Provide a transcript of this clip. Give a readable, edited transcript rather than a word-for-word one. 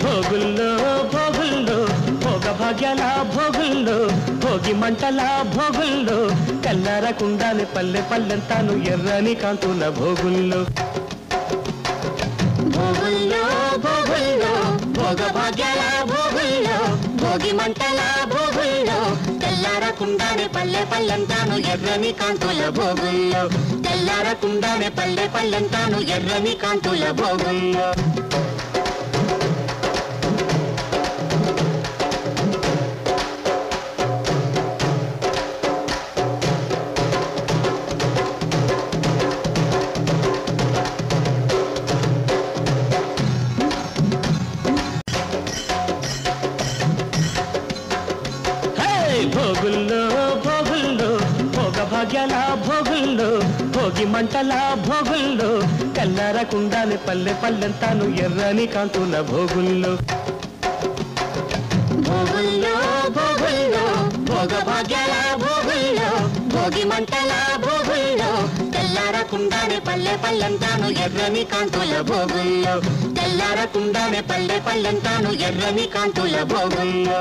భోగుల్లో భోగుల్లో భోగ భాగ్యాల భోగుల్లో భోగి మంటల భోగుల్లో కల్లారకుండానే పల్లె పల్లెంతాను ఎర్రని కాంతుల భోగుల్లో భోగుల్లో భోగుల్లో భోగ భాగ్యాల భోగుల్లో భోగి మంటల భోగుల్లో తెల్లారకుండానే పల్లె పల్లెంతాను ఎర్రని కాంతుల భోగుల్లో తెల్లారకుండానే పల్లె పల్లెంతాను ఎర్రని కాంతుల భోగుల్లో భోగుల్లో భోగుల్లో భోగ భాగ్యాల భోగుల్లో భోగి మంటల భోగుల్లో కల్లారకుండానే పల్లె పల్లెంతాను ఎర్రని కాంతుల భోగుల్లో భోగుల్లో భోగుల్లో భోగ భాగ్యాల భోగుల్లో భోగి మంటల భోగుల్లో తెల్లారకుండానే పల్లె పల్లెంతాను ఎర్రని కాంతుల భోగుల్లో తెల్లారకుండానే పల్లె పల్లెంతాను ఎర్రని కాంతుల భోగుల్లో